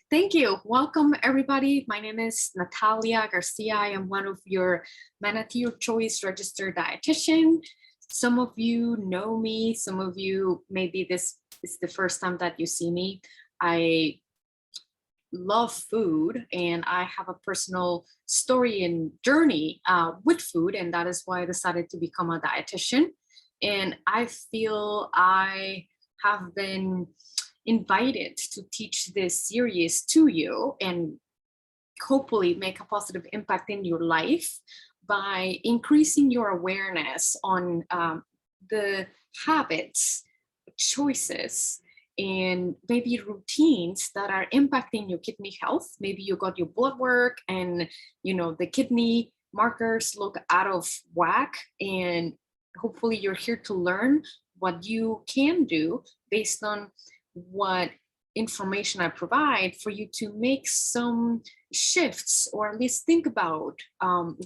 Thank you. Welcome, everybody. My name is Natalia Garcia. I am one of your Manatee Choice registered dietitian. Some of you know me. Some of you, maybe this is the first time that you see me. I love food, and I have a personal story and journey with food, and that is why I decided to become a dietitian. And I feel I have been invited to teach this series to you and hopefully make a positive impact in your life by increasing your awareness on the habits, choices, and maybe routines that are impacting your kidney health. Maybe you got your blood work and the kidney markers look out of whack, and hopefully you're here to learn what you can do based on what information I provide for you to make some shifts, or at least think about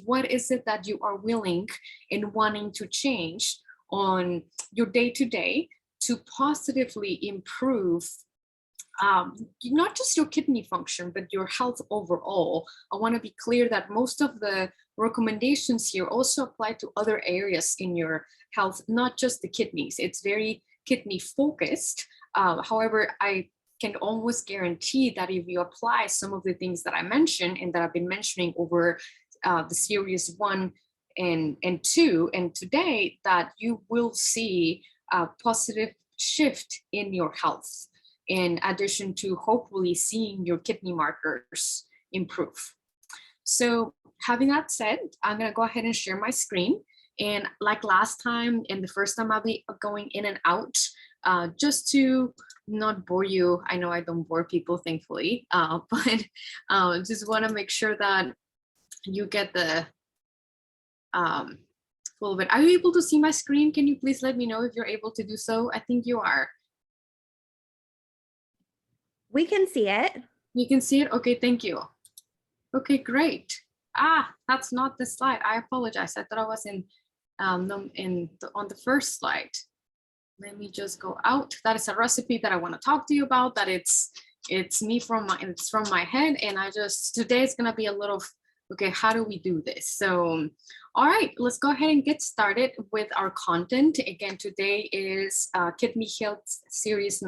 what is it that you are willing and wanting to change on your day-to-day to positively improve not just your kidney function, but your health overall. I want to be clear that most of the recommendations here also apply to other areas in your health, not just the kidneys. It's very kidney focused. However, I can almost guarantee that if you apply some of the things that I mentioned and that I've been mentioning over the series 1 and 2 and today, that you will see a positive shift in your health, in addition to hopefully seeing your kidney markers improve. So having that said, I'm going to go ahead and share my screen. And like last time and the first time, I'll be going in and out just to not bore you. I know I don't bore people, thankfully, but just want to make sure that you get the full bit. Are you able to see my screen? Can you please let me know if you're able to do so? I think you are. We can see it. You can see it? Okay, thank you. Okay, great. That's not the slide. I apologize. I thought I was on the first slide. Let me just go out. That is a recipe that I want to talk to you about. That it's from my head, and today is gonna be a little. Okay, how do we do this? So, all right, let's go ahead and get started with our content. Again, today is Kidney Health Series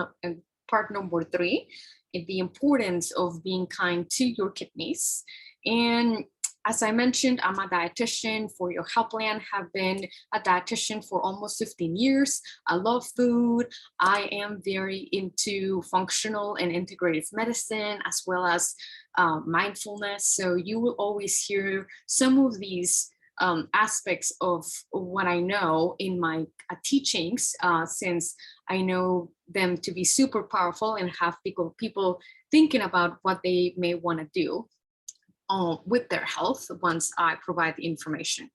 part number 3, the importance of being kind to your kidneys. And as I mentioned, I'm a dietitian for your Healthland, have been a dietitian for almost 15 years. I love food. I am very into functional and integrative medicine, as well as mindfulness. So you will always hear some of these aspects of what I know in my teachings, since I know them to be super powerful and have people thinking about what they may want to do with their health once I provide the information.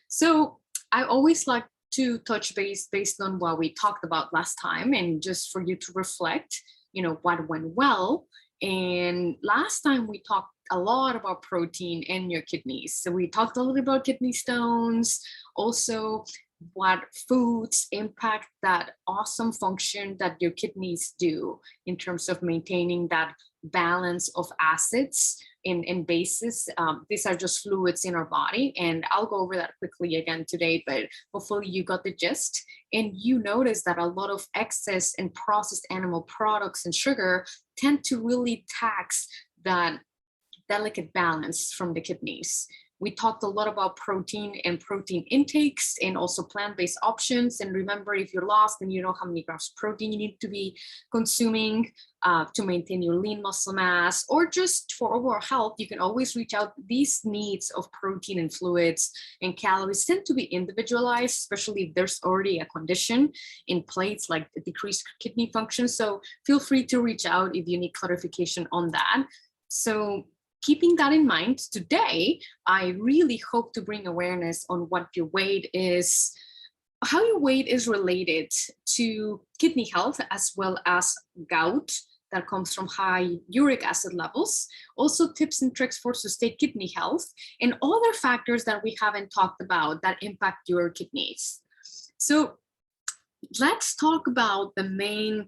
So I always like to touch base based on what we talked about last time, and just for you to reflect, what went well. And last time we talked a lot about protein in your kidneys. So we talked a little about kidney stones, also what foods impact that awesome function that your kidneys do in terms of maintaining that balance of acids and bases. These are just fluids in our body, and I'll go over that quickly again today, but hopefully you got the gist. And you notice that a lot of excess and processed animal products and sugar tend to really tax that delicate balance from the kidneys. We talked a lot about protein and protein intakes, and also plant-based options. And remember, if you're lost and you know how many grams of protein you need to be consuming to maintain your lean muscle mass, or just for overall health, you can always reach out. These needs of protein and fluids and calories tend to be individualized, especially if there's already a condition in place like decreased kidney function. So feel free to reach out if you need clarification on that. So keeping that in mind, today, I really hope to bring awareness on what your weight is, how your weight is related to kidney health, as well as gout that comes from high uric acid levels, also tips and tricks for sustained kidney health, and other factors that we haven't talked about that impact your kidneys. So let's talk about the main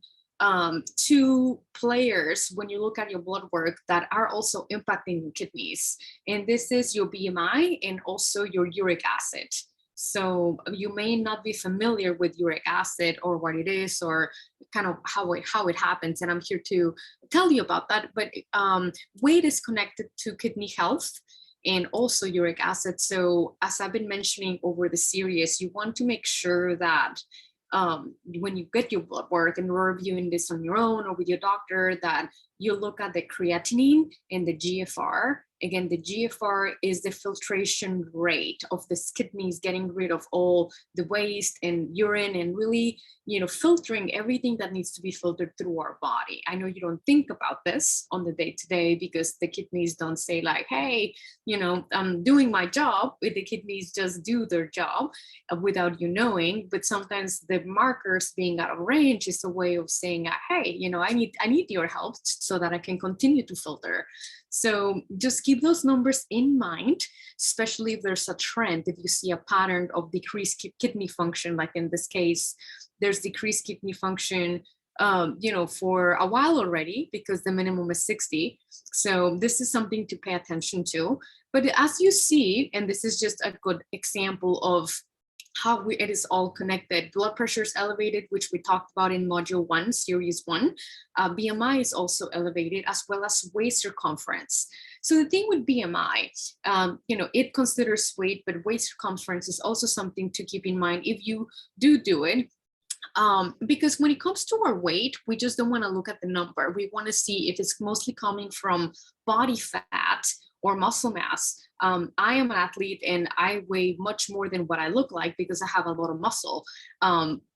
two players when you look at your blood work that are also impacting your kidneys. And this is your BMI and also your uric acid. So you may not be familiar with uric acid or what it is or kind of how it happens. And I'm here to tell you about that. But weight is connected to kidney health and also uric acid. So as I've been mentioning over the series, you want to make sure that when you get your blood work, and we're reviewing this on your own or with your doctor, that you look at the creatinine and the GFR. Again, the GFR is the filtration rate of the kidneys, getting rid of all the waste and urine and really, filtering everything that needs to be filtered through our body. I know you don't think about this on the day-to-day because the kidneys don't say like, hey, I'm doing my job. The kidneys just do their job without you knowing. But sometimes the markers being out of range is a way of saying, hey, I need your help so that I can continue to filter. So just keep those numbers in mind, especially if there's a trend, if you see a pattern of decreased kidney function, like in this case, there's decreased kidney function, for a while already because the minimum is 60. So this is something to pay attention to. But as you see, and this is just a good example of how it is all connected. Blood pressure is elevated, which we talked about in module 1, series 1. BMI is also elevated, as well as waist circumference. So the thing with BMI, it considers weight, but waist circumference is also something to keep in mind if you do it. Because when it comes to our weight, we just don't want to look at the number. We want to see if it's mostly coming from body fat or muscle mass. I am an athlete and I weigh much more than what I look like because I have a lot of muscle.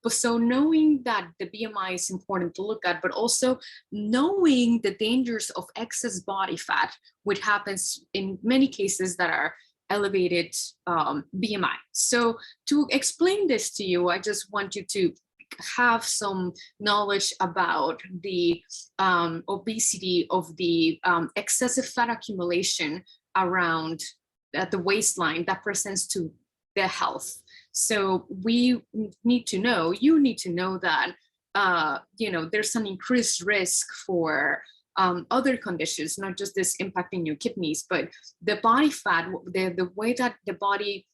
So knowing that the BMI is important to look at, but also knowing the dangers of excess body fat, which happens in many cases that are elevated BMI. So to explain this to you, I just want you to have some knowledge about the obesity of the excessive fat accumulation around the waistline that presents to the health. So you need to know that there's an increased risk for other conditions, not just this impacting your kidneys, but the body fat, the way that the body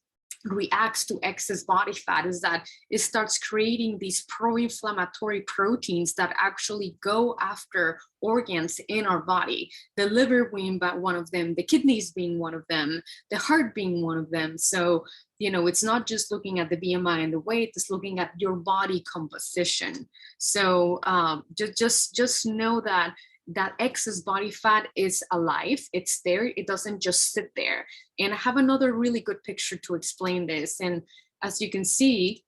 reacts to excess body fat is that it starts creating these pro-inflammatory proteins that actually go after organs in our body, the liver being one of them, the kidneys being one of them, the heart being one of them. So it's not just looking at the BMI and the weight, it's looking at your body composition. So just know that excess body fat is alive, it's there, it doesn't just sit there. And I have another really good picture to explain this. And as you can see,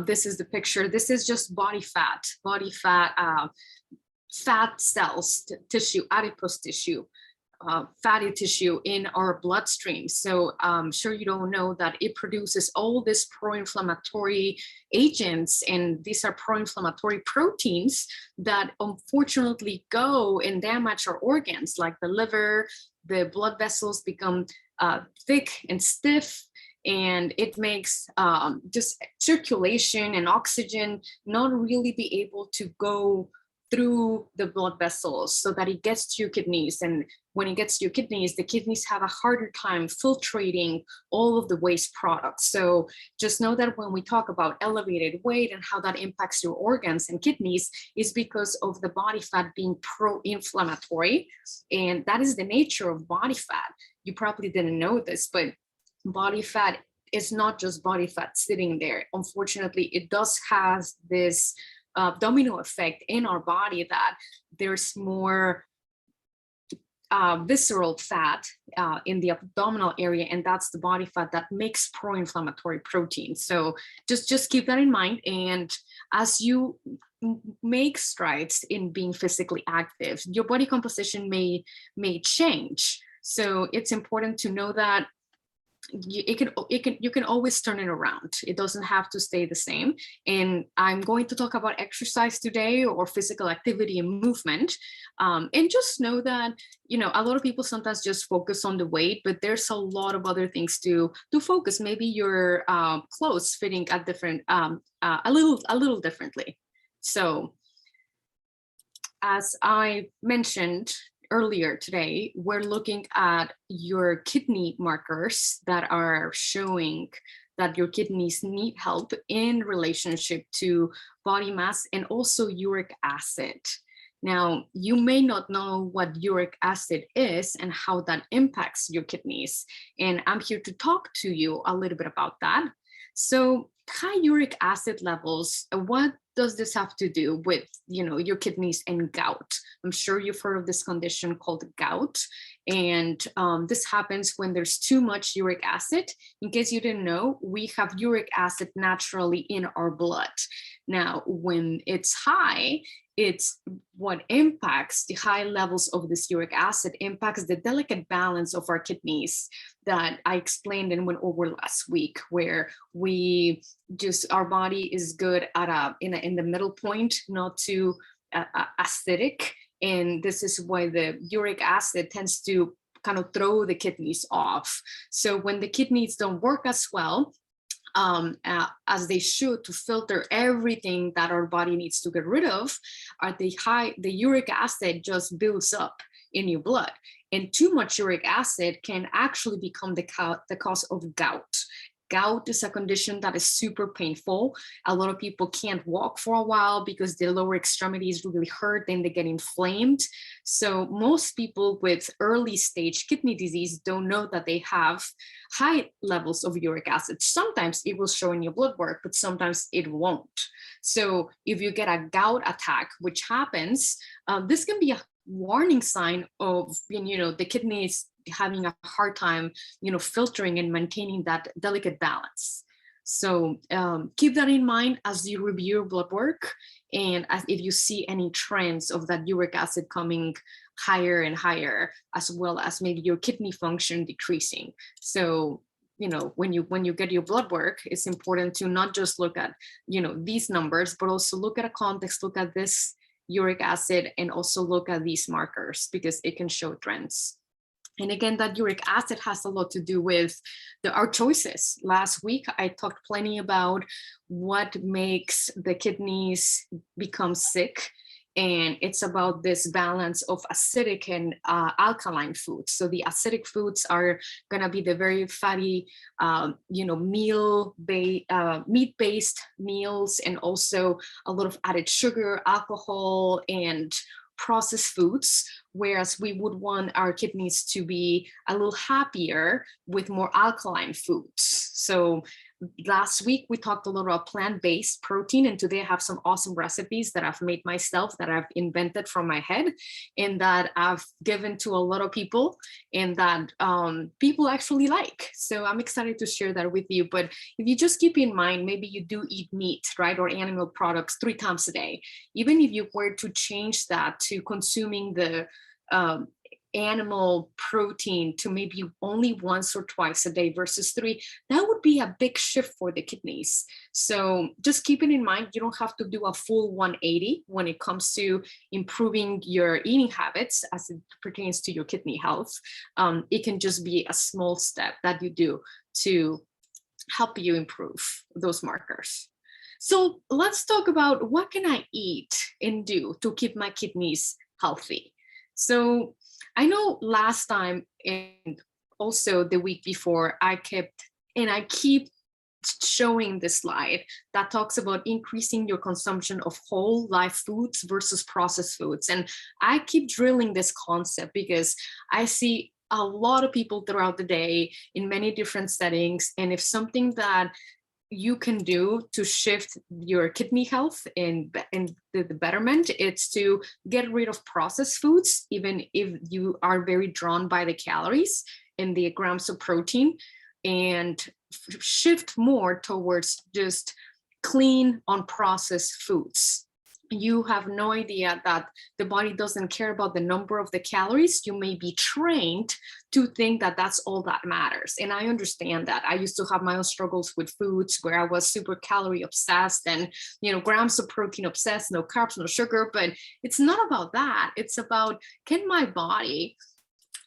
this is the picture. This is just body fat, fat cells, tissue, adipose tissue, fatty tissue in our bloodstream. So I'm sure you don't know that it produces all these pro-inflammatory agents, and these are pro-inflammatory proteins that unfortunately go and damage our organs, like the liver. The blood vessels become thick and stiff, and it makes just circulation and oxygen not really be able to go through the blood vessels so that it gets to your kidneys. And when it gets to your kidneys, the kidneys have a harder time filtrating all of the waste products. So just know that when we talk about elevated weight and how that impacts your organs and kidneys is because of the body fat being pro-inflammatory. And that is the nature of body fat. You probably didn't know this, but body fat is not just body fat sitting there. Unfortunately, it does have this domino effect in our body that there's more visceral fat in the abdominal area, and that's the body fat that makes pro-inflammatory proteins. So just keep that in mind. And as you make strides in being physically active, your body composition may change. So it's important to know that you can always turn it around. It doesn't have to stay the same. And I'm going to talk about exercise today, or physical activity and movement. And just know that, you know, a lot of people sometimes just focus on the weight, but there's a lot of other things to focus. Maybe your clothes fitting at different a little differently. So as I mentioned earlier today, we're looking at your kidney markers that are showing that your kidneys need help in relationship to body mass and also uric acid. Now, you may not know what uric acid is and how that impacts your kidneys. And I'm here to talk to you a little bit about that. So high uric acid levels, what does this have to do with, you know, your kidneys and gout? I'm sure you've heard of this condition called gout. And this happens when there's too much uric acid. In case you didn't know, we have uric acid naturally in our blood. Now, when it's high, it's what impacts the high levels of this uric acid impacts the delicate balance of our kidneys that I explained and went over last week, where we just, our body is good at in the middle point, not too acidic. And this is why the uric acid tends to kind of throw the kidneys off. So when the kidneys don't work as well, as they should, to filter everything that our body needs to get rid of, the uric acid just builds up in your blood. And too much uric acid can actually become the cause of gout. Gout is a condition that is super painful. A lot of people can't walk for a while because their lower extremities really hurt and they get inflamed. So most people with early stage kidney disease don't know that they have high levels of uric acid. Sometimes it will show in your blood work, but sometimes it won't. So if you get a gout attack, which happens, this can be a warning sign of, you know, the kidneys having a hard time, you know, filtering and maintaining that delicate balance. So keep that in mind as you review your blood work, and as if you see any trends of that uric acid coming higher and higher, as well as maybe your kidney function decreasing. So, you know, when you get your blood work, it's important to not just look at, you know, these numbers, but also look at a context, look at this uric acid, and also look at these markers, because it can show trends. And again, that uric acid has a lot to do with our choices. Last week, I talked plenty about what makes the kidneys become sick. And it's about this balance of acidic and alkaline foods. So the acidic foods are going to be the very fatty, you know, meat-based meals, and also a lot of added sugar, alcohol, and processed foods, whereas we would want our kidneys to be a little happier with more alkaline foods. So last week we talked a little about plant-based protein, and today I have some awesome recipes that I've made myself, that I've invented from my head, and that I've given to a lot of people, and that people actually like. So I'm excited to share that with you. But if you just keep in mind, maybe you do eat meat, right, or animal products 3 times a day. Even if you were to change that to consuming the animal protein to maybe only once or twice a day versus 3, that would be a big shift for the kidneys. So just keep it in mind, you don't have to do a full 180 when it comes to improving your eating habits as it pertains to your kidney health. It can just be a small step that you do to help you improve those markers. So let's talk about what can I eat and do to keep my kidneys healthy. So I know last time and also the week before, I keep showing this slide that talks about increasing your consumption of whole live foods versus processed foods. And I keep drilling this concept because I see a lot of people throughout the day in many different settings. And if something that you can do to shift your kidney health and the betterment, it's to get rid of processed foods, even if you are very drawn by the calories and the grams of protein, and shift more towards just clean, unprocessed foods. you have no idea that the body doesn't care about the number of the calories. You may be trained to think that that's all that matters. And I understand that. I used to have my own struggles with foods where I was super calorie obsessed and, grams of protein obsessed, no carbs, no sugar. But it's not about that. It's about, can my body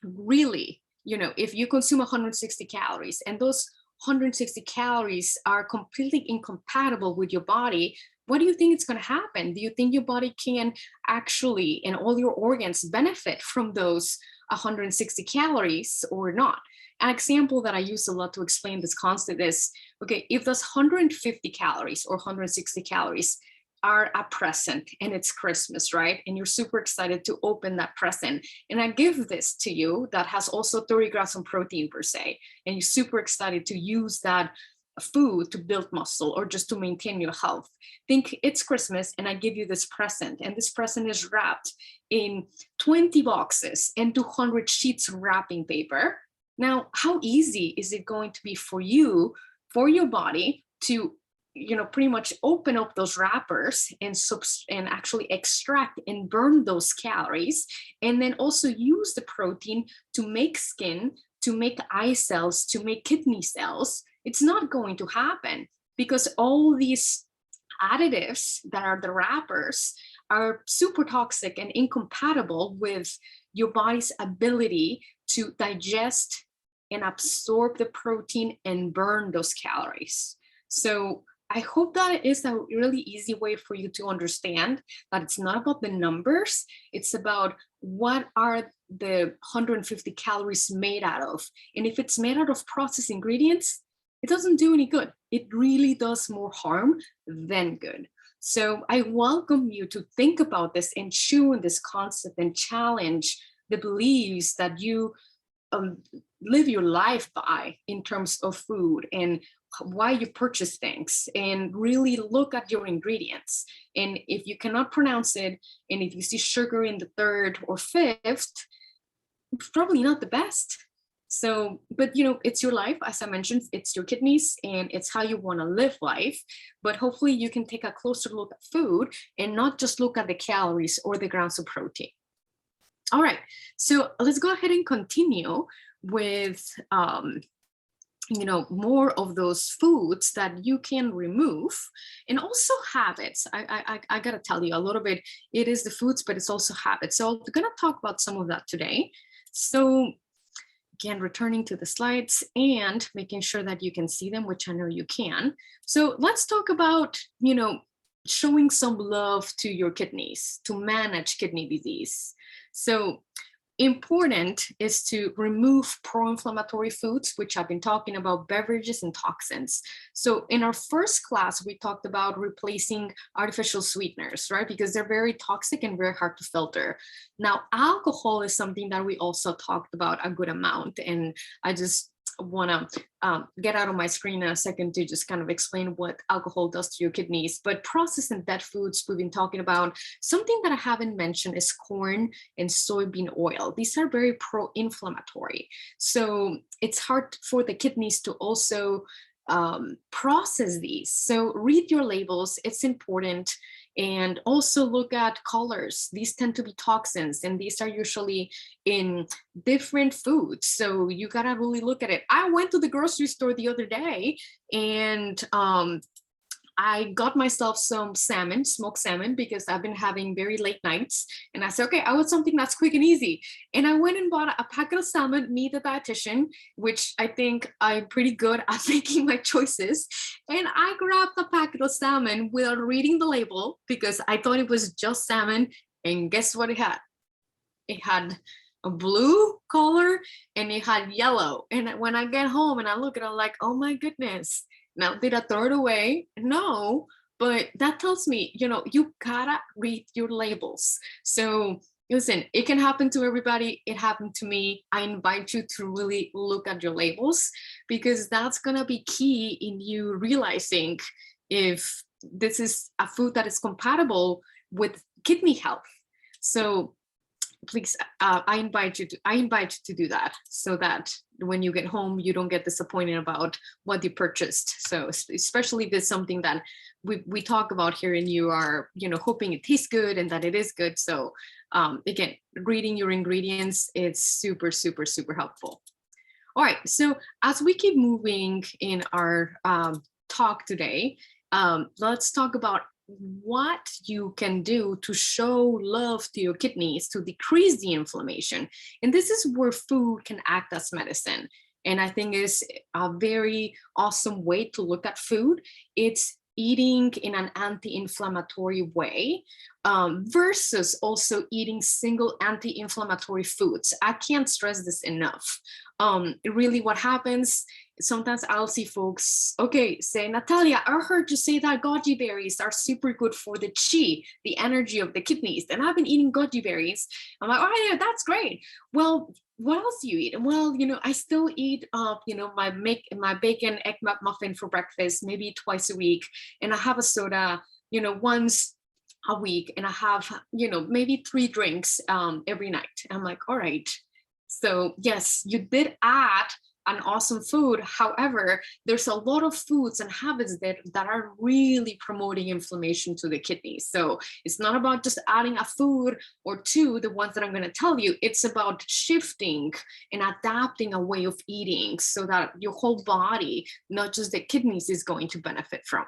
really, if you consume 160 calories and those 160 calories are completely incompatible with your body, what do you think is going to happen? Do you think your body can actually, and all your organs, benefit from those 160 calories or not? An example that I use a lot to explain this concept is, okay, if those 150 calories or 160 calories are a present and it's Christmas, right? And you're super excited to open that present. And I give this to you that has also 30 grams of protein per se. And you're super excited to use that food to build muscle or just to maintain your health. Think it's Christmas and I give you this present, and this present is wrapped in 20 boxes and 200 sheets of wrapping paper. Now, how easy is it going to be for you, for your body to pretty much open up those wrappers and actually extract and burn those calories, and then also use the protein to make skin, to make eye cells, to make kidney cells? It's not going to happen because all these additives that are the wrappers are super toxic and incompatible with your body's ability to digest and absorb the protein and burn those calories. So I hope that is a really easy way for you to understand that it's not about the numbers. It's about what are the 150 calories made out of. And if it's made out of processed ingredients, it doesn't do any good. It really does more harm than good. So I welcome you to think about this and chew on this concept and challenge the beliefs that you live your life by in terms of food and why you purchase things, and really look at your ingredients. And if you cannot pronounce it, and if you see sugar in the third or fifth, it's probably not the best. So, but it's your life. As I mentioned, it's your kidneys and it's how you want to live life. But hopefully you can take a closer look at food and not just look at the calories or the grams of protein. All right, so let's go ahead and continue with more of those foods that you can remove, and also habits. I gotta tell you a little bit, it is the foods, but it's also habits. So we're gonna talk about some of that today. So again, returning to the slides and making sure that you can see them, which I know you can. So let's talk about, showing some love to your kidneys to manage kidney disease. So important is to remove pro-inflammatory foods, which I've been talking about, beverages and toxins. So in our first class, we talked about replacing artificial sweeteners, right? Because they're very toxic and very hard to filter. Now, alcohol is something that we also talked about a good amount. And I just want to get out of my screen in a second to just kind of explain what alcohol does to your kidneys. But processed and dead foods, we've been talking about. Something that I haven't mentioned is corn and soybean oil. These are very pro-inflammatory. So it's hard for the kidneys to also process these. So read your labels, it's important. And also look at colors. These tend to be toxins, and these are usually in different foods. So you gotta really look at it. I went to the grocery store the other day and I got myself some salmon, smoked salmon, because I've been having very late nights. And I said, okay, I want something that's quick and easy. And I went and bought a packet of salmon, me, the dietitian, which I think I'm pretty good at making my choices. And I grabbed a packet of salmon without reading the label because I thought it was just salmon. And guess what it had? It had a blue color and it had yellow. And when I get home and I look at it, I'm like, oh my goodness. Now, did I throw it away? No, but that tells me, you gotta read your labels. So listen, it can happen to everybody. It happened to me. I invite you to really look at your labels, because that's gonna be key in you realizing if this is a food that is compatible with kidney health. So please, I invite you to do that, so that when you get home, you don't get disappointed about what you purchased. So especially if it's something that we talk about here and you are, hoping it tastes good and that it is good. So again, reading your ingredients, it's super, super, super helpful. All right, so as we keep moving in our talk today, let's talk about what you can do to show love to your kidneys to decrease the inflammation. And this is where food can act as medicine. And I think is a very awesome way to look at food. It's eating in an anti-inflammatory way versus also eating single anti-inflammatory foods. I can't stress this enough. Really what happens, sometimes I'll see folks, okay, say, Natalia, I heard you say that goji berries are super good for the chi, the energy of the kidneys. And I've been eating goji berries. I'm like, oh yeah, that's great. Well, what else do you eat? Well, I still eat, my bacon egg muffin for breakfast, maybe twice a week. And I have a soda, once a week. And I have, maybe 3 drinks every night. I'm like, all right. So yes, you did add an awesome food. However, there's a lot of foods and habits that are really promoting inflammation to the kidneys. So it's not about just adding a food or two, the ones that I'm going to tell you. It's about shifting and adapting a way of eating so that your whole body, not just the kidneys, is going to benefit from.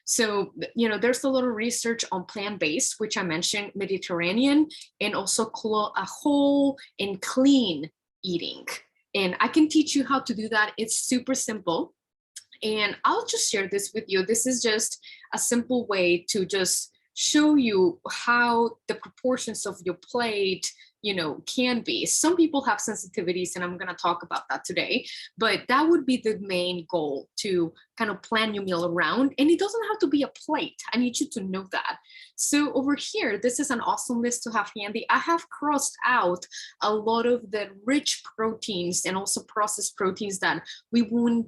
So, there's a lot of research on plant-based, which I mentioned, Mediterranean, and also a whole and clean eating. And I can teach you how to do that. It's super simple. And I'll just share this with you. This is just a simple way to just show you how the proportions of your plate, can be. Some people have sensitivities, and I'm going to talk about that today, but that would be the main goal, to kind of plan your meal around. And it doesn't have to be a plate. I need you to know that. So over here, this is an awesome list to have handy. I have crossed out a lot of the rich proteins and also processed proteins that we wouldn't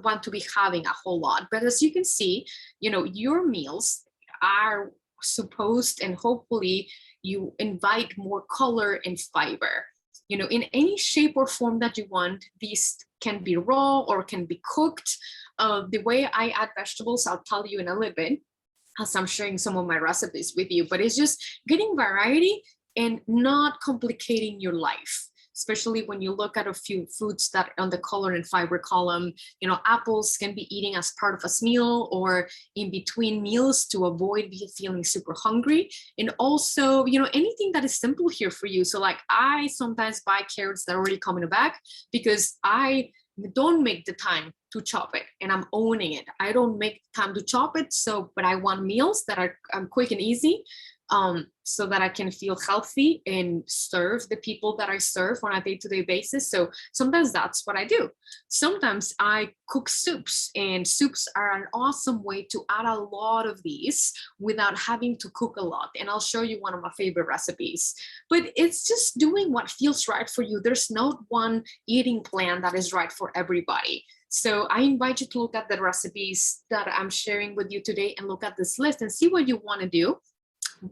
want to be having a whole lot. But as you can see, your meals are supposed, and hopefully you invite more color and fiber, in any shape or form that you want. These can be raw or can be cooked. The way I add vegetables, I'll tell you in a little bit as I'm sharing some of my recipes with you, but it's just getting variety and not complicating your life. Especially when you look at a few foods that on the color and fiber column, apples can be eating as part of a meal or in between meals to avoid feeling super hungry. And also, anything that is simple here for you. So like I sometimes buy carrots that already come in a bag because I don't make the time to chop it, and I'm owning it. I don't make time to chop it. But I want meals that are quick and easy. So that I can feel healthy and serve the people that I serve on a day-to-day basis. So sometimes that's what I do. Sometimes I cook soups, and soups are an awesome way to add a lot of these without having to cook a lot. And I'll show you one of my favorite recipes. But it's just doing what feels right for you. There's not one eating plan that is right for everybody. So I invite you to look at the recipes that I'm sharing with you today and look at this list and see what you want to do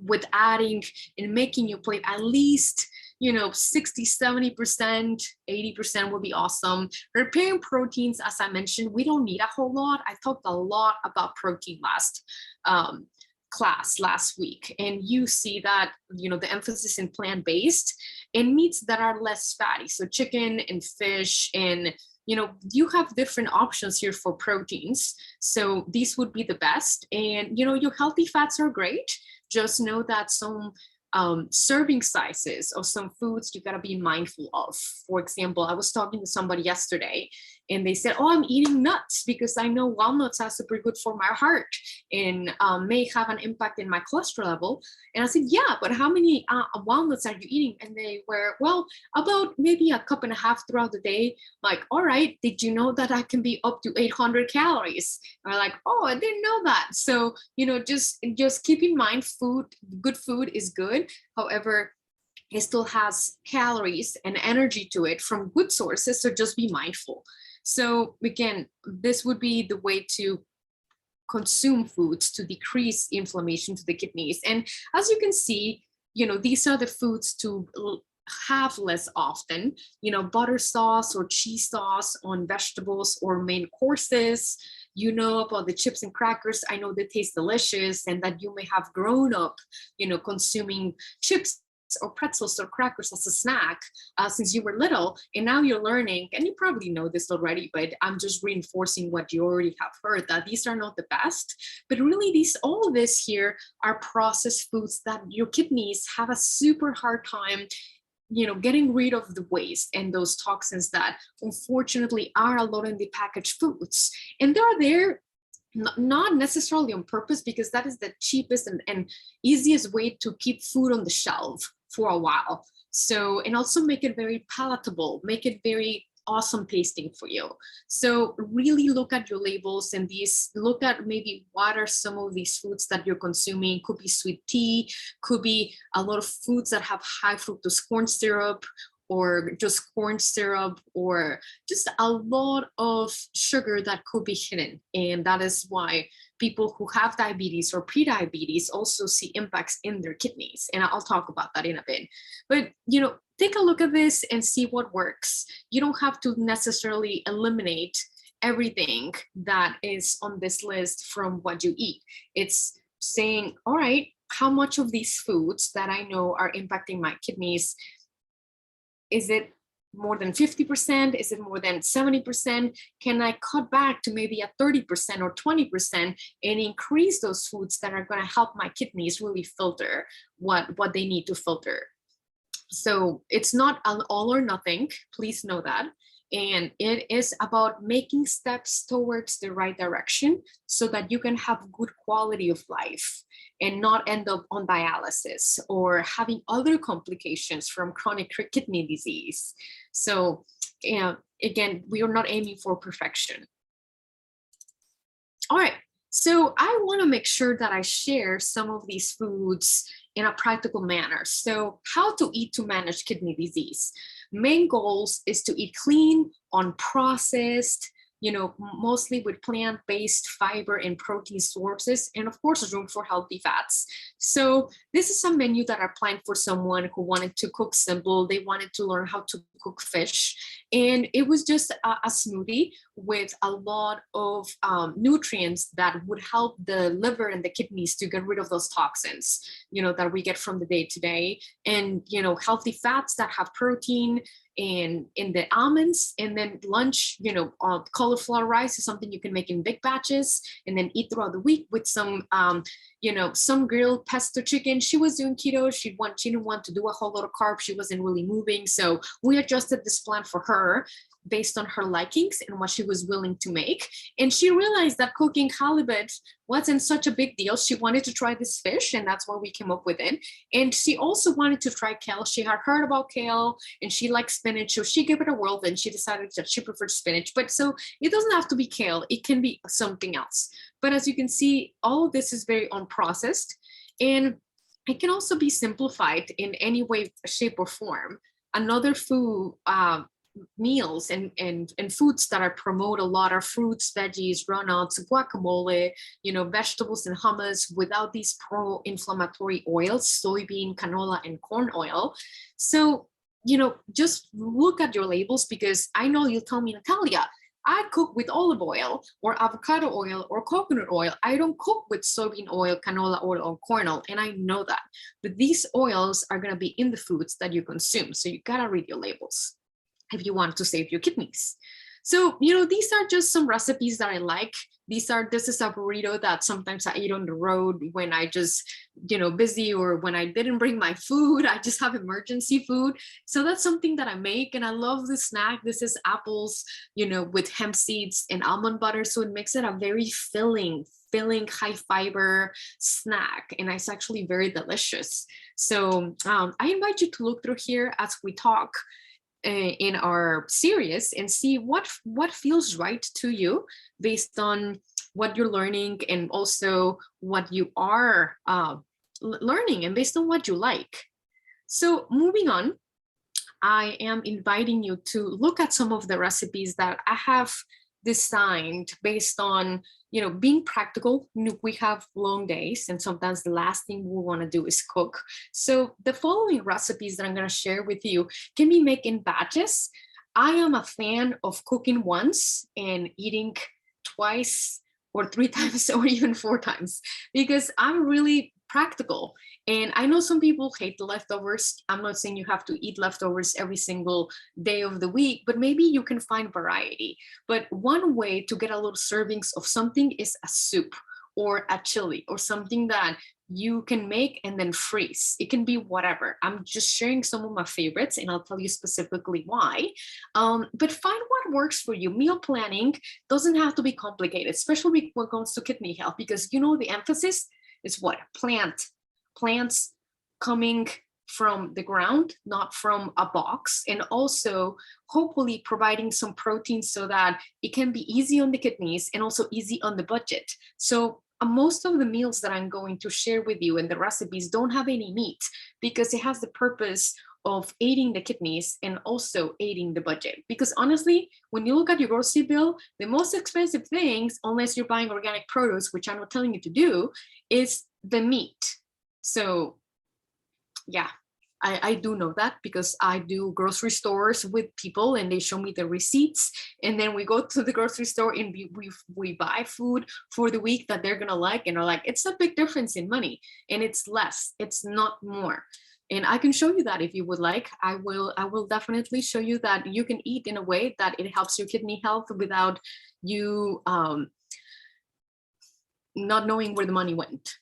with adding and making your plate at least 60, 70%, 80% would be awesome. Repairing proteins, as I mentioned, we don't need a whole lot. I talked a lot about protein class last week, and you see that the emphasis in plant-based and meats that are less fatty, so chicken and fish, and you have different options here for proteins. So these would be the best. And your healthy fats are great. Just know that some serving sizes of some foods you got to be mindful of. For example, I was talking to somebody yesterday, and they said, oh, I'm eating nuts because I know walnuts are super good for my heart and may have an impact in my cholesterol level. And I said, yeah, but how many walnuts are you eating? And they were, well, about maybe a cup and a half throughout the day. Like, all right, did you know that I can be up to 800 calories? And I'm like, oh, I didn't know that. So, just keep in mind, good food is good. However, it still has calories and energy to it from good sources. So just be mindful. So again, this would be the way to consume foods to decrease inflammation to the kidneys. And as you can see, these are the foods to have less often, you know, butter sauce or cheese sauce on vegetables or main courses. You know about the chips and crackers. I know they taste delicious, and that you may have grown up, you know, consuming chips or pretzels or crackers as a snack since you were little, and now you're learning, and you probably know this already, but I'm just reinforcing what you already have heard, that these are not the best. But really, all of this here are processed foods that your kidneys have a super hard time, you know, getting rid of the waste and those toxins that unfortunately are a lot in the packaged foods. And they're there not necessarily on purpose, because that is the cheapest and easiest way to keep food on the shelf for a while. So, and also make it very palatable, make it very awesome tasting for you. So really look at your labels, and look at maybe what are some of these foods that you're consuming. Could be sweet tea, could be a lot of foods that have high fructose corn syrup, or just corn syrup, or just a lot of sugar that could be hidden. And that is why people who have diabetes or pre-diabetes also see impacts in their kidneys. And I'll talk about that in a bit. But, you know, take a look at this and see what works. You don't have to necessarily eliminate everything that is on this list from what you eat. It's saying, all right, how much of these foods that I know are impacting my kidneys, is it more than 50%? Is it more than 70%? Can I cut back to maybe a 30% or 20% and increase those foods that are going to help my kidneys really filter what they need to filter? So it's not an all or nothing, please know that. And it is about making steps towards the right direction so that you can have good quality of life and not end up on dialysis or having other complications from chronic kidney disease. So, again, we are not aiming for perfection. All right, so I want to make sure that I share some of these foods in a practical manner. So how to eat to manage kidney disease. Main goals is to eat clean, unprocessed, you know, mostly with plant-based fiber and protein sources, and of course, room for healthy fats. So this is a menu that I planned for someone who wanted to cook simple. They wanted to learn how to cook fish. And it was just a smoothie with a lot of nutrients that would help the liver and the kidneys to get rid of those toxins, you know, that we get from the day to day. And, you know, healthy fats that have protein in the almonds. And then lunch, you know, cauliflower rice is something you can make in big batches and then eat throughout the week with some, you know, some grilled pesto chicken. She was doing keto. She didn't want to do a whole lot of carbs. She wasn't really moving. So we adjusted this plan for her based on her likings and what she was willing to make. And she realized that cooking halibut wasn't such a big deal. She wanted to try this fish, and that's why we came up with it. And she also wanted to try kale. She had heard about kale and she liked spinach. So she gave it a whirl, and she decided that she preferred spinach. But so it doesn't have to be kale. It can be something else. But as you can see, all of this is very unprocessed, and it can also be simplified in any way, shape, or form. Another food, meals and foods that I promote a lot are fruits, veggies, runouts, guacamole, you know, vegetables and hummus without these pro-inflammatory oils, soybean, canola, and corn oil. So, you know, just look at your labels, because I know you'll tell me, Natalia, I cook with olive oil or avocado oil or coconut oil. I don't cook with soybean oil, canola oil, or corn oil, and I know that. But these oils are going to be in the foods that you consume, so you got to read your labels if you want to save your kidneys. So, you know, these are just some recipes that I like. This is a burrito that sometimes I eat on the road when I just, you know, busy, or when I didn't bring my food, I just have emergency food. So that's something that I make, and I love the snack. This is apples, you know, with hemp seeds and almond butter. So it makes it a very filling, high fiber snack, and it's actually very delicious. So I invite you to look through here as we talk in our series and see what feels right to you based on what you're learning, and also what you are learning, and based on what you like. So moving on, I am inviting you to look at some of the recipes that I have designed based on, you know, being practical. We have long days, and sometimes the last thing we want to do is cook. So the following recipes that I'm going to share with you can be made in batches. I am a fan of cooking once and eating twice or 3 times or even 4 times, because I'm really practical. And I know some people hate the leftovers. I'm not saying you have to eat leftovers every single day of the week, but maybe you can find variety. But one way to get a little servings of something is a soup or a chili or something that you can make and then freeze. It can be whatever. I'm just sharing some of my favorites, and I'll tell you specifically why. But find what works for you. Meal planning doesn't have to be complicated, especially when it comes to kidney health, because you know the emphasis is what? Plants coming from the ground, not from a box, and also hopefully providing some protein so that it can be easy on the kidneys and also easy on the budget. So most of the meals that I'm going to share with you and the recipes don't have any meat, because it has the purpose of aiding the kidneys and also aiding the budget. Because honestly, when you look at your grocery bill, the most expensive things, unless you're buying organic produce, which I'm not telling you to do, is the meat. So yeah, I do know that, because I do grocery stores with people and they show me the receipts, and then we go to the grocery store and we buy food for the week that they're gonna like, and are like, it's a big difference in money, and it's less, it's not more. And I can show you that if you would like. I will definitely show you that you can eat in a way that it helps your kidney health without you not knowing where the money went.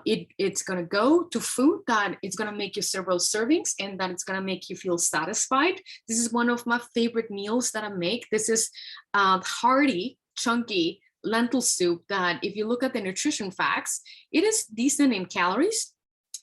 It's going to go to food that it's going to make you several servings, and that it's going to make you feel satisfied. This is one of my favorite meals that I make. This is hearty, chunky lentil soup that, if you look at the nutrition facts, it is decent in calories.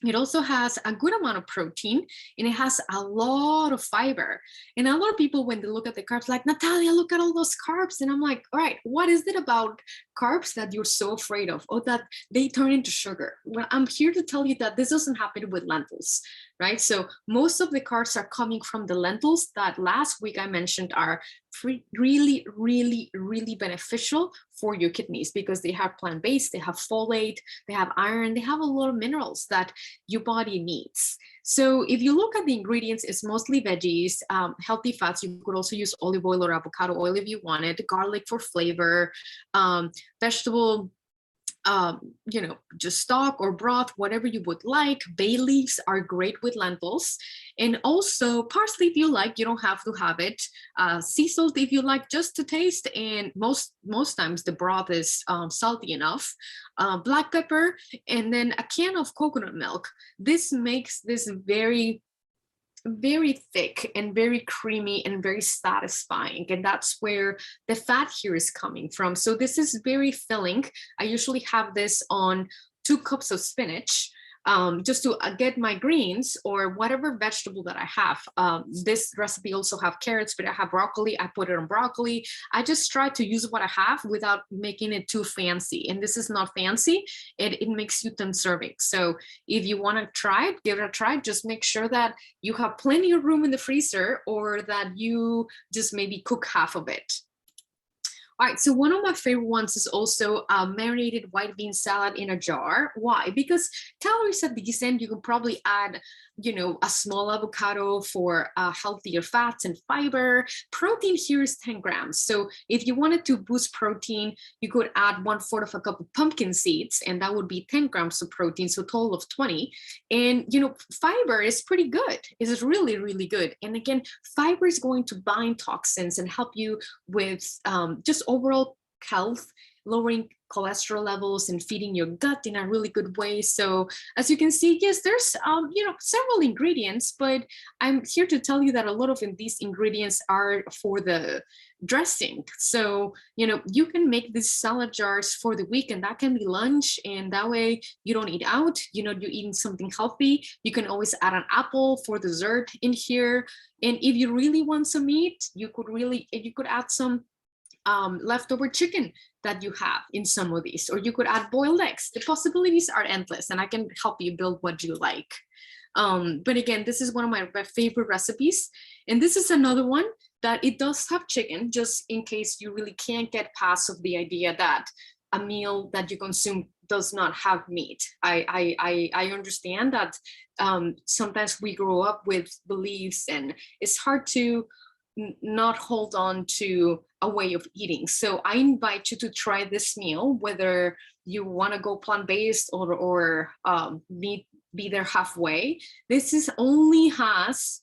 It also has a good amount of protein, and it has a lot of fiber. And a lot of people, when they look at the carbs, like, Natalia, look at all those carbs. And I'm like, all right, what is it about carbs that you're so afraid of, or that they turn into sugar? Well, I'm here to tell you that this doesn't happen with lentils, right? So most of the carbs are coming from the lentils that last week I mentioned are really, really, really beneficial for your kidneys, because they have plant-based, they have folate, they have iron, they have a lot of minerals that your body needs. So if you look at the ingredients, it's mostly veggies, healthy fats. You could also use olive oil or avocado oil if you wanted, garlic for flavor, vegetable, just stock or broth, whatever you would like. Bay leaves are great with lentils, and also parsley if you like. You don't have to have it. Sea salt if you like, just to taste, and most times the broth is salty enough. Black pepper, and then a can of coconut milk. This makes this very thick and very creamy and very satisfying, and that's where the fat here is coming from. So this is very filling. I usually have this on 2 cups of spinach, just to get my greens or whatever vegetable that I have. This recipe also have carrots, but I have broccoli. I put it on broccoli. I just try to use what I have without making it too fancy. And this is not fancy. It makes you 10 servings. So if you want to try it, give it a try. Just make sure that you have plenty of room in the freezer, or that you just maybe cook half of it. All right, so one of my favorite ones is also a marinated white bean salad in a jar. Why? Because calories are decent. You can probably add, a small avocado for healthier fats and fiber. Protein here is 10 grams. So if you wanted to boost protein, you could add 1/4 of a cup of pumpkin seeds, and that would be 10 grams of protein, so a total of 20. And, fiber is pretty good. It is really, really good. And again, fiber is going to bind toxins and help you with just overall health, lowering cholesterol levels and feeding your gut in a really good way. So as you can see, yes, there's several ingredients, but I'm here to tell you that a lot of these ingredients are for the dressing. So you can make these salad jars for the week, and that can be lunch, and that way you don't eat out. You're eating something healthy. You can always add an apple for dessert in here, and if you really want some meat, you could add some leftover chicken that you have in some of these, or you could add boiled eggs. The possibilities are endless, and I can help you build what you like. But again, this is one of my favorite recipes. And this is another one that it does have chicken, just in case you really can't get past of the idea that a meal that you consume does not have meat. I understand that sometimes we grow up with beliefs and it's hard to not hold on to a way of eating. So I invite you to try this meal, whether you want to go plant-based or be there halfway. This is only has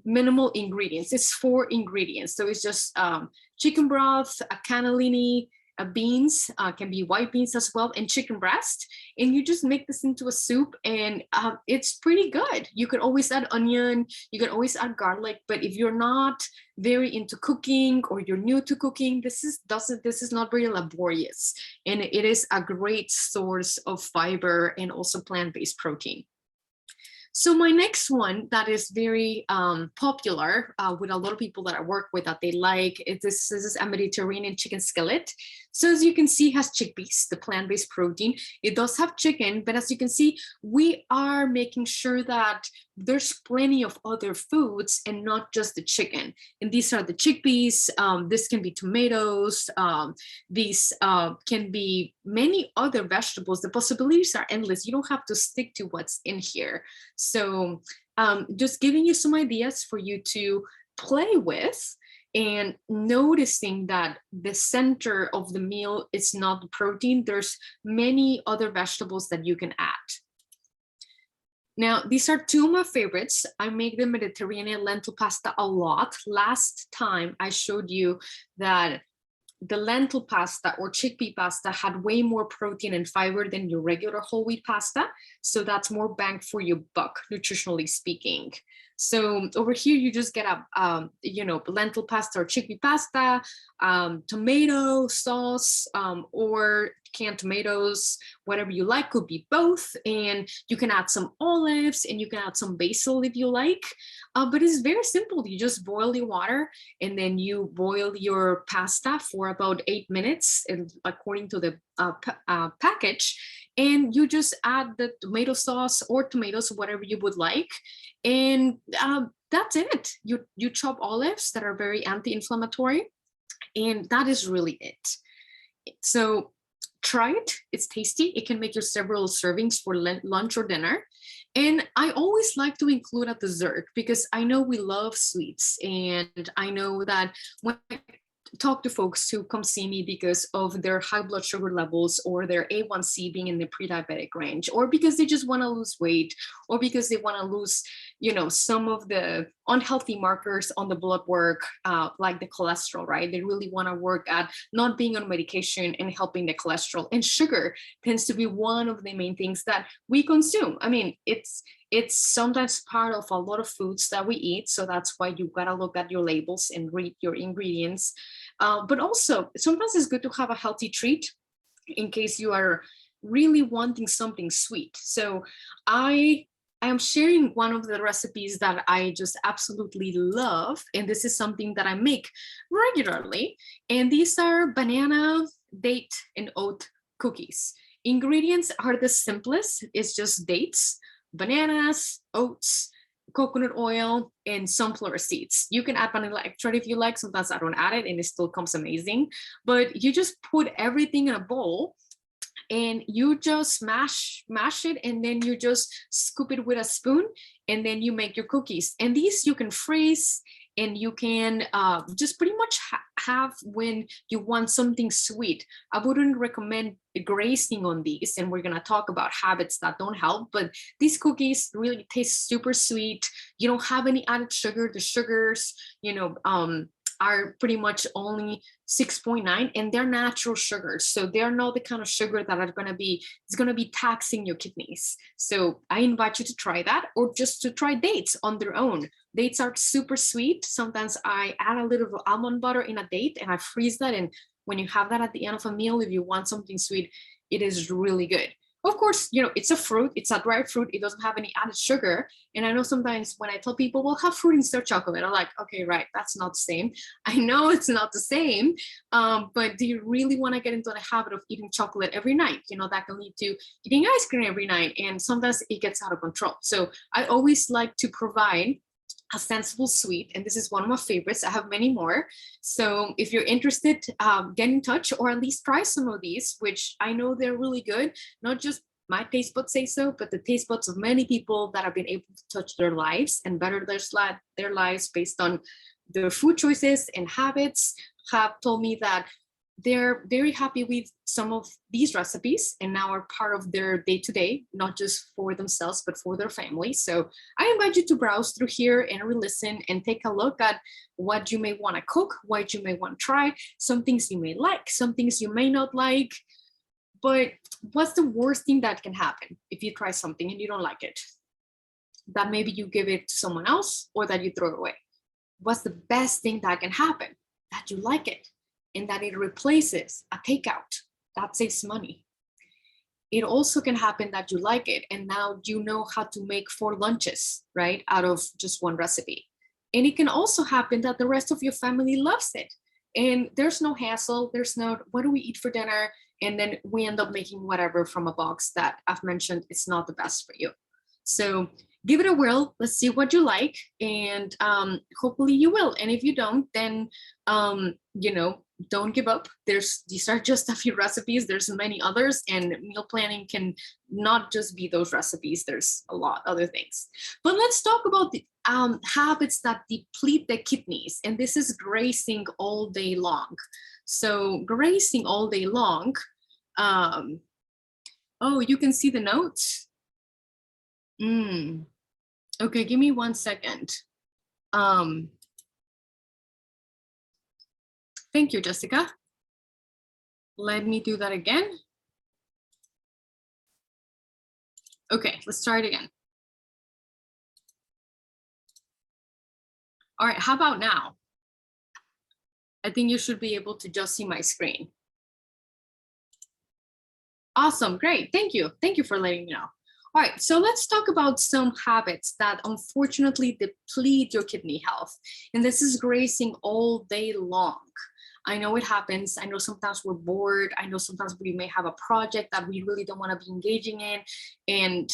minimal ingredients. It's 4 ingredients. So it's just chicken broth, a cannellini, beans, can be white beans as well, and chicken breast. And you just make this into a soup, and it's pretty good. You could always add onion, you could always add garlic, but if you're not very into cooking or you're new to cooking, this is not very laborious, and it is a great source of fiber and also plant-based protein. So my next one that is very popular with a lot of people that I work with that they like, this is a Mediterranean chicken skillet. So as you can see, it has chickpeas, the plant-based protein. It does have chicken, but as you can see, we are making sure that there's plenty of other foods and not just the chicken. And these are the chickpeas. This can be tomatoes. These can be many other vegetables. The possibilities are endless. You don't have to stick to what's in here. So just giving you some ideas for you to play with, and noticing that the center of the meal is not the protein. There's many other vegetables that you can add. Now, these are 2 of my favorites. I make the Mediterranean lentil pasta a lot. Last time I showed you that the lentil pasta or chickpea pasta had way more protein and fiber than your regular whole wheat pasta. So that's more bang for your buck, nutritionally speaking. So over here, you just get a, lentil pasta or chickpea pasta, tomato sauce, or canned tomatoes, whatever you like, could be both. And you can add some olives and you can add some basil if you like. But it's very simple. You just boil your water and then you boil your pasta for about 8 minutes, and according to the package. And you just add the tomato sauce or tomatoes, whatever you would like. And that's it. You chop olives that are very anti-inflammatory, and that is really it. So try it. It's tasty. It can make you several servings for lunch or dinner. And I always like to include a dessert because I know we love sweets, and I know that when I talk to folks who come see me because of their high blood sugar levels or their A1C being in the pre-diabetic range, or because they just want to lose weight, or because they want to lose, some of the unhealthy markers on the blood work, like the cholesterol, right? They really want to work at not being on medication and helping the cholesterol. And sugar tends to be one of the main things that we consume. I mean, it's sometimes part of a lot of foods that we eat. So that's why you got to look at your labels and read your ingredients. But also, sometimes it's good to have a healthy treat in case you are really wanting something sweet. So I am sharing one of the recipes that I just absolutely love. And this is something that I make regularly. And these are banana, date, and oat cookies. Ingredients are the simplest. It's just dates, bananas, oats, coconut oil, and sunflower seeds. You can add vanilla extract if you like. Sometimes I don't add it and it still comes amazing. But you just put everything in a bowl and you just mash it, and then you just scoop it with a spoon, and then you make your cookies. And these you can freeze, and you can just pretty much have when you want something sweet. I wouldn't recommend grazing on these, and we're gonna talk about habits that don't help, but these cookies really taste super sweet. You don't have any added sugar. The sugars, are pretty much only 6.9, and they're natural sugars. So they're not the kind of sugar that it's gonna be taxing your kidneys. So I invite you to try that, or just to try dates on their own. Dates are super sweet. Sometimes I add a little almond butter in a date and I freeze that. And when you have that at the end of a meal, if you want something sweet, it is really good. Of course, you know, it's a fruit, it's a dried fruit, it doesn't have any added sugar. And I know sometimes when I tell people, well, have fruit instead of chocolate, I'm like, okay, right, that's not the same. I know it's not the same, but do you really want to get into the habit of eating chocolate every night? You know, that can lead to eating ice cream every night, and sometimes it gets out of control. So I always like to provide a sensible sweet, and this is one of my favorites. I have many more. So if you're interested, get in touch, or at least try some of these, which I know they're really good. Not just my taste buds say so, but the taste buds of many people that have been able to touch their lives and better their lives based on their food choices and habits, have told me that they're very happy with some of these recipes and now are part of their day-to-day, not just for themselves, but for their family. So I invite you to browse through here and re-listen and take a look at what you may want to cook, what you may want to try, some things you may like, some things you may not like. But what's the worst thing that can happen if you try something and you don't like it? That maybe you give it to someone else or that you throw it away. What's the best thing that can happen? That you like it and that it replaces a takeout. That saves money. It also can happen that you like it and now you know how to make 4 lunches, right, out of just one recipe. And it can also happen that the rest of your family loves it. And there's no hassle, there's no, what do we eat for dinner? And then we end up making whatever from a box that I've mentioned it's not the best for you. So give it a whirl, let's see what you like, and hopefully you will. And if you don't, then you know, don't give up. These are just a few recipes, there's many others, and meal planning can not just be those recipes, there's a lot other things. But let's talk about the habits that deplete the kidneys, and this is grazing all day long. So grazing all day long, oh, you can see the notes. Okay, give me 1 second. Thank you, Jessica. Let me do that again. Okay, let's try it again. All right, how about now? I think you should be able to just see my screen. Awesome, great, thank you. Thank you for letting me know. All right, so let's talk about some habits that unfortunately deplete your kidney health. And this is grazing all day long. I know it happens. I know sometimes we're bored. I know sometimes we may have a project that we really don't want to be engaging in. And,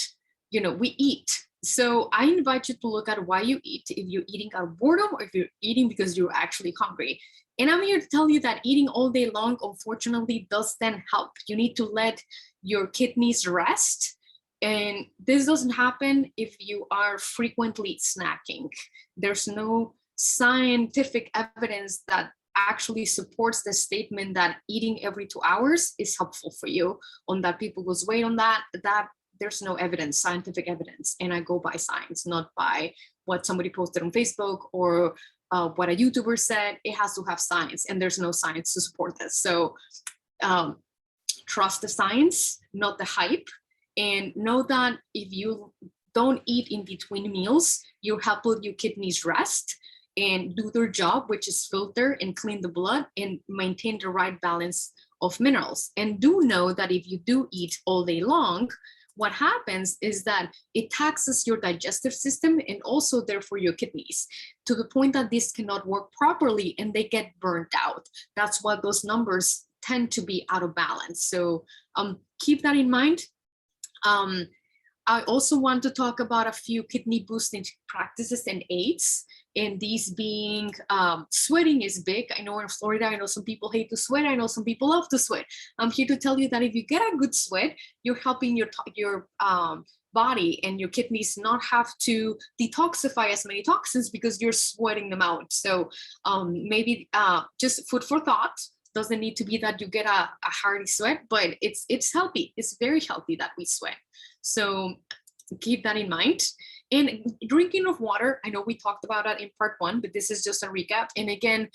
you know, we eat. So I invite you to look at why you eat. If you're eating out of boredom or if you're eating because you're actually hungry. And I'm here to tell you that eating all day long, unfortunately, doesn't help. You need to let your kidneys rest. And this doesn't happen if you are frequently snacking. There's no scientific evidence that actually supports the statement that eating every 2 hours is helpful for you. On that, people lose weight on that there's no evidence, scientific evidence. And I go by science, not by what somebody posted on Facebook or what a YouTuber said. It has to have science, and there's no science to support this. So trust the science, not the hype. And know that if you don't eat in between meals, you're helping your kidneys rest and do their job, which is filter and clean the blood and maintain the right balance of minerals. And do know that if you do eat all day long, what happens is that it taxes your digestive system and also therefore your kidneys, to the point that this cannot work properly and they get burnt out. That's why those numbers tend to be out of balance. So keep that in mind. I also want to talk about a few kidney boosting practices and aids, and these being sweating is big. I know in Florida, I know some people hate to sweat. I know some people love to sweat. I'm here to tell you that if you get a good sweat, you're helping your body and your kidneys not have to detoxify as many toxins because you're sweating them out. So maybe just food for thought. Doesn't need to be that you get a hearty sweat, but it's healthy. It's very healthy that we sweat. So keep that in mind. And drinking of water, I know we talked about that in part 1, but this is just a recap. And again,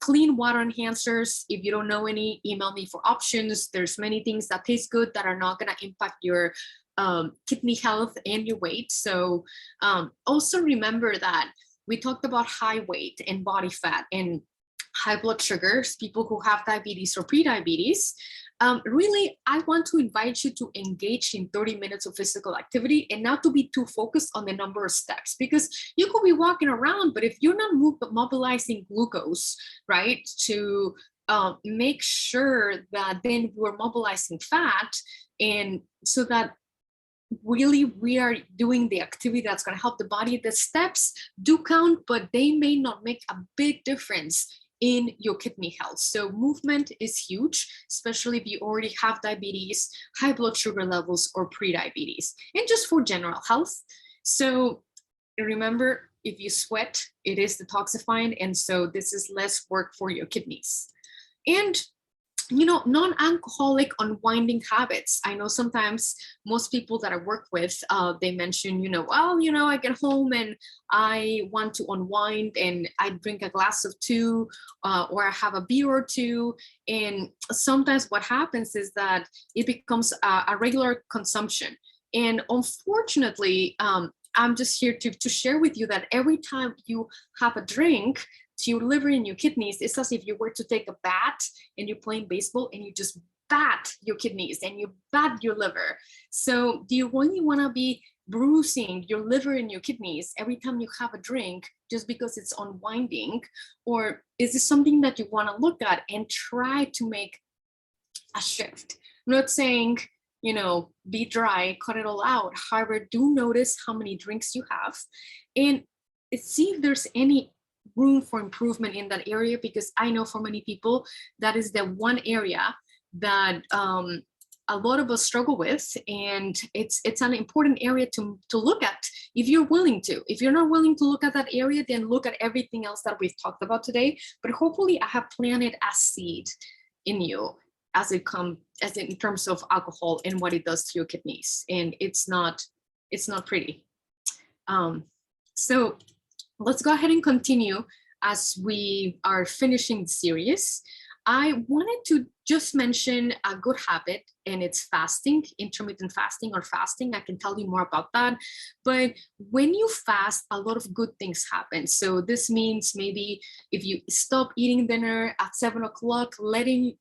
clean water enhancers. If you don't know any, email me for options. There's many things that taste good that are not going to impact your kidney health and your weight. So also remember that we talked about high weight and body fat and high blood sugars, people who have diabetes or pre-diabetes. really, I want to invite you to engage in 30 minutes of physical activity and not to be too focused on the number of steps, because you could be walking around, but if you're not mobilizing glucose, right, to make sure that then we're mobilizing fat, and so that really we are doing the activity that's going to help the body. The steps do count, but they may not make a big difference in your kidney health. So movement is huge, especially if you already have diabetes, high blood sugar levels, or pre-diabetes, and just for general health. So remember, if you sweat, it is detoxifying, and so this is less work for your kidneys. And non-alcoholic unwinding habits. I know sometimes most people that I work with, they mention, I get home and I want to unwind and I drink a glass of two, or I have a beer or two. And sometimes what happens is that it becomes a regular consumption. And unfortunately, I'm just here to share with you that every time you have a drink, to your liver and your kidneys, it's as if you were to take a bat and you're playing baseball and you just bat your kidneys and you bat your liver. So do you really want to be bruising your liver and your kidneys every time you have a drink just because it's unwinding? Or is this something that you want to look at and try to make a shift? I'm not saying, be dry, cut it all out. However, do notice how many drinks you have and see if there's any room for improvement in that area, because I know for many people that is the one area that a lot of us struggle with, and it's an important area to look at if you're willing to. If you're not willing to look at that area, then look at everything else that we've talked about today. But hopefully I have planted a seed in you as in terms of alcohol and what it does to your kidneys, and it's not pretty. So let's go ahead and continue as we are finishing the series. I wanted to just mention a good habit, and it's fasting, intermittent fasting or fasting. I can tell you more about that. But when you fast, a lot of good things happen. So this means maybe if you stop eating dinner at 7 o'clock, letting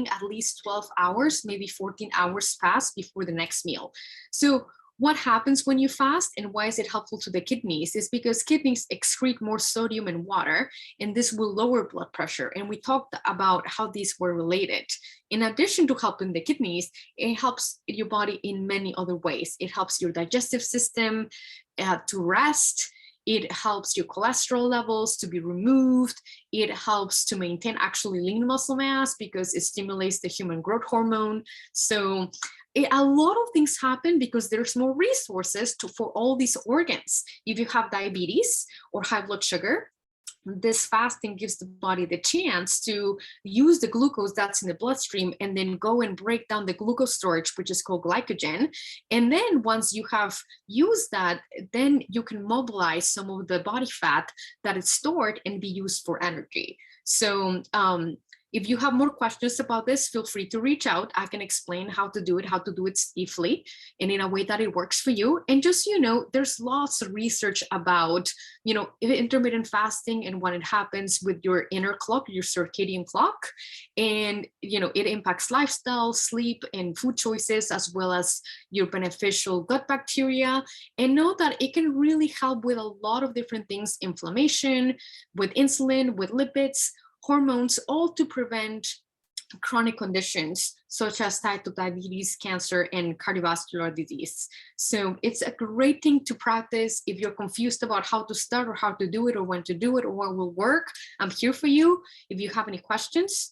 at least 12 hours, maybe 14 hours pass before the next meal. So what happens when you fast and why is it helpful to the kidneys is because kidneys excrete more sodium and water, and this will lower blood pressure. And we talked about how these were related. In addition to helping the kidneys, it helps your body in many other ways. It helps your digestive system to rest. It helps your cholesterol levels to be removed. It helps to maintain actually lean muscle mass because it stimulates the human growth hormone. So a lot of things happen because there's more resources for all these organs. If you have diabetes or high blood sugar, this fasting gives the body the chance to use the glucose that's in the bloodstream and then go and break down the glucose storage, which is called glycogen. And then once you have used that, then you can mobilize some of the body fat that is stored and be used for energy. So if you have more questions about this, feel free to reach out. I can explain how to do it safely and in a way that it works for you. And just, there's lots of research about, intermittent fasting and when it happens with your inner clock, your circadian clock. And, it impacts lifestyle, sleep, and food choices, as well as your beneficial gut bacteria. And know that it can really help with a lot of different things, inflammation, with insulin, with lipids, hormones, all to prevent chronic conditions such as type 2 diabetes, cancer, and cardiovascular disease. So it's a great thing to practice. If you're confused about how to start or how to do it or when to do it or what will work, I'm here for you if you have any questions.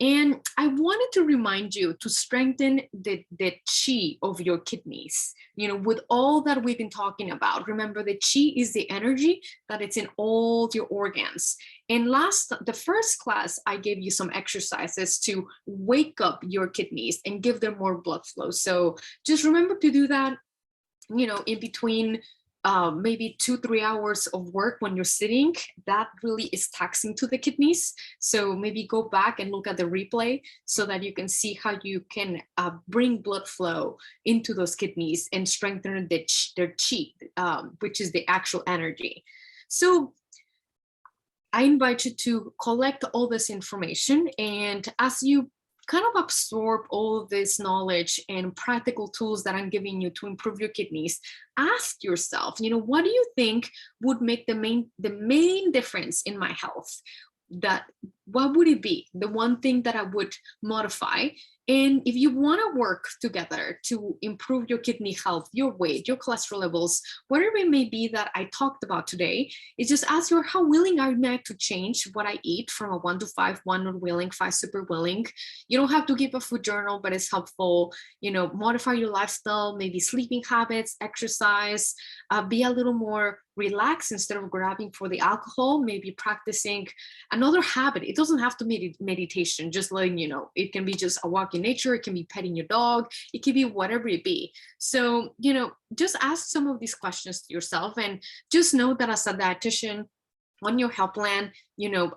And I wanted to remind you to strengthen the chi of your kidneys, with all that we've been talking about. Remember, the chi is the energy that it's in all your organs. And the first class, I gave you some exercises to wake up your kidneys and give them more blood flow. So just remember to do that, in between maybe 2-3 hours of work when you're sitting. That really is taxing to the kidneys. So maybe go back and look at the replay so that you can see how you can bring blood flow into those kidneys and strengthen their chi, which is the actual energy. So I invite you to collect all this information, and as you kind of absorb all this knowledge and practical tools that I'm giving you to improve your kidneys, ask yourself, what do you think would make the main difference in my health? That what would it be? The one thing that I would modify. And if you want to work together to improve your kidney health, your weight, your cholesterol levels, whatever it may be that I talked about today, it's just ask your how willing are you to change what I eat from a 1 to 5, 1 not willing, 5 super willing. You don't have to keep a food journal, but it's helpful. Modify your lifestyle, maybe sleeping habits, exercise, be a little more relaxed instead of grabbing for the alcohol, maybe practicing another habit. It doesn't have to be meditation, just letting you know. It can be just a walk in nature, it can be petting your dog, it can be whatever it be. So, just ask some of these questions to yourself, and just know that as a dietitian on your health plan,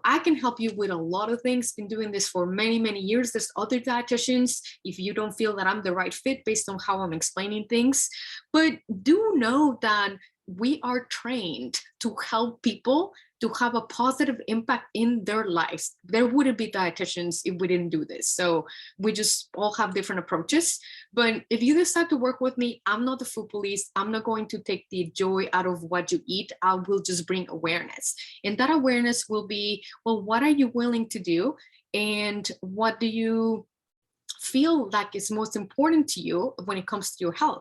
I can help you with a lot of things. Been doing this for many, many years. There's other dietitians if you don't feel that I'm the right fit based on how I'm explaining things. But do know that we are trained to help people to have a positive impact in their lives. There wouldn't be dietitians if we didn't do this. So we just all have different approaches. But if you decide to work with me, I'm not the food police. I'm not going to take the joy out of what you eat. I will just bring awareness. And that awareness will be, well, what are you willing to do? And what do you feel like is most important to you when it comes to your health?